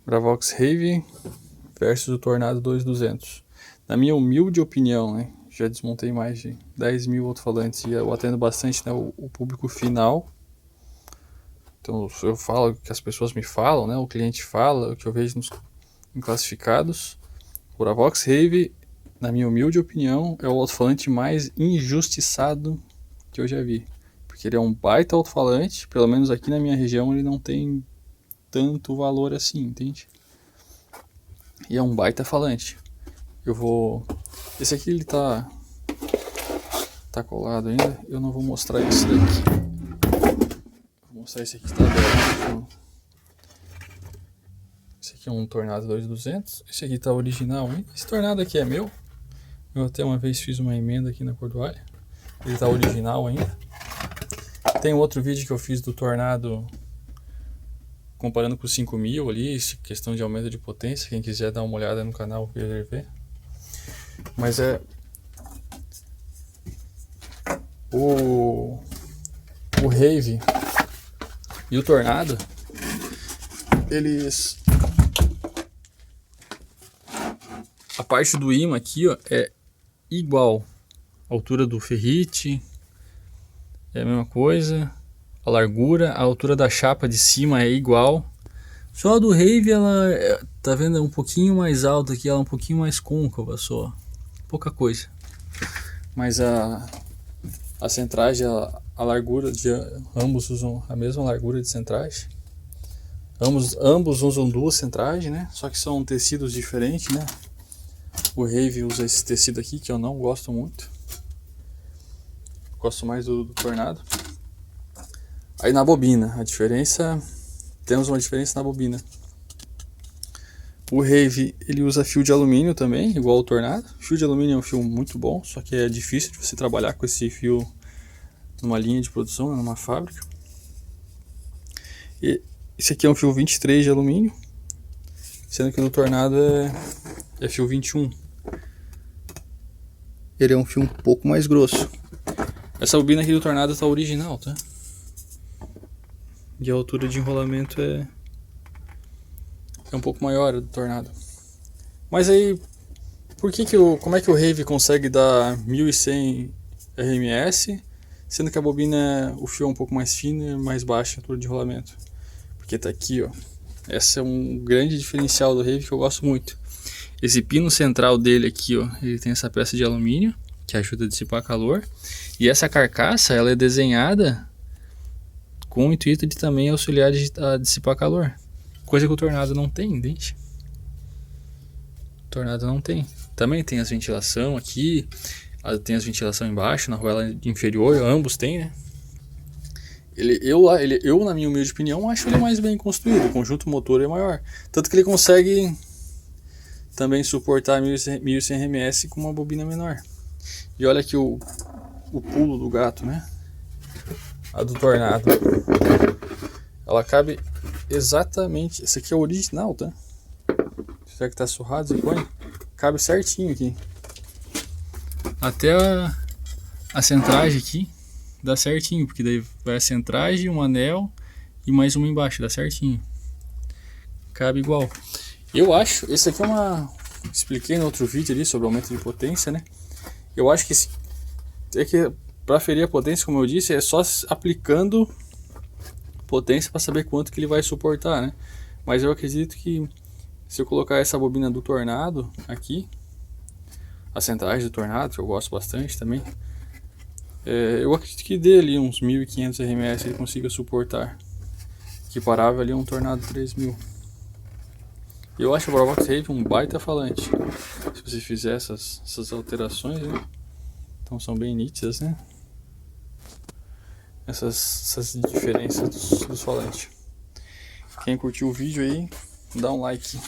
Bravox Rave versus o Tornado 2200. Na minha humilde opinião, né, já desmontei mais de 10 mil alto-falantes e eu atendo bastante, né, o público final. Então eu falo o que as pessoas me falam, né, o cliente fala, o que eu vejo em classificados. O Bravox Rave, na minha humilde opinião, é o alto-falante mais injustiçado que eu já vi. Porque ele é um baita alto-falante, pelo menos aqui na minha região ele não tem tanto valor assim, entende? E é um baita falante. Esse aqui ele tá colado ainda, eu não vou mostrar esse daqui. Vou mostrar esse aqui que tá aberto. Esse aqui é um Tornado 2200, esse aqui tá original ainda. Esse Tornado aqui é meu. Eu até uma vez fiz uma emenda aqui na Cordoalha. Ele tá original ainda. Tem outro vídeo que eu fiz do Tornado comparando com o 5000 ali, questão de aumento de potência, quem quiser dar uma olhada no canal poder ver. Mas o Rave e o Tornado, a parte do imã aqui, ó, é igual. A altura do ferrite é a mesma coisa. A largura, a altura da chapa de cima é igual. Só a do Rave, ela tá vendo, é um pouquinho mais alta aqui, ela é um pouquinho mais côncava só. Pouca coisa. Mas a centragem, a largura de ambos usam a mesma largura de centragem. Ambos usam duas centragens, né? Só que são tecidos diferentes, né? O Rave usa esse tecido aqui que eu não gosto muito. Gosto mais do Tornado. Aí na bobina, temos uma diferença na bobina. O Rave, ele usa fio de alumínio também, igual o Tornado. Fio de alumínio é um fio muito bom, só que é difícil de você trabalhar com esse fio numa linha de produção, numa fábrica. E esse aqui é um fio 23 de alumínio, sendo que no Tornado é fio 21. Ele é um fio um pouco mais grosso. Essa bobina aqui do Tornado tá original, tá? E a altura de enrolamento é um pouco maior do Tornado. Mas aí, como é que o Rave consegue dar 1100 RMS, sendo que a bobina, o fio é um pouco mais fino e mais baixa a altura de enrolamento? Porque tá aqui, ó. Esse é um grande diferencial do Rave que eu gosto muito. Esse pino central dele aqui, ó, ele tem essa peça de alumínio que ajuda a dissipar calor. E essa carcaça, ela é desenhada com o intuito de também auxiliar a dissipar calor. Coisa que o Tornado não tem, entende? O Tornado não tem. Também tem as ventilação aqui, tem as ventilação embaixo, na argoela inferior, ambos tem, né? Eu, na minha humilde opinião, acho ele mais bem construído. O conjunto motor é maior. Tanto que ele consegue também suportar 1100 RMS com uma bobina menor. E olha aqui o pulo do gato, né? A do Tornado. Ela cabe exatamente. Esse aqui é o original, tá? Será que tá surrado? Zircônio? Cabe certinho aqui. Até a centragem aqui dá certinho, porque daí vai a centragem, um anel e mais uma embaixo, dá certinho. Cabe igual. Eu acho, esse aqui expliquei no outro vídeo ali sobre aumento de potência, né? Eu acho que para ferir a potência, como eu disse, é só aplicando potência para saber quanto que ele vai suportar, né? Mas eu acredito que se eu colocar essa bobina do Tornado aqui, a centragem do Tornado, que eu gosto bastante também, eu acredito que dê ali uns 1500 RMS ele consiga suportar, equiparável ali a um Tornado 3000. Eu acho o Bravox Rave um baita falante. Se você fizer essas alterações, né? Então são bem nítidas, né? Essas diferenças dos falantes. Quem curtiu o vídeo aí, dá um like.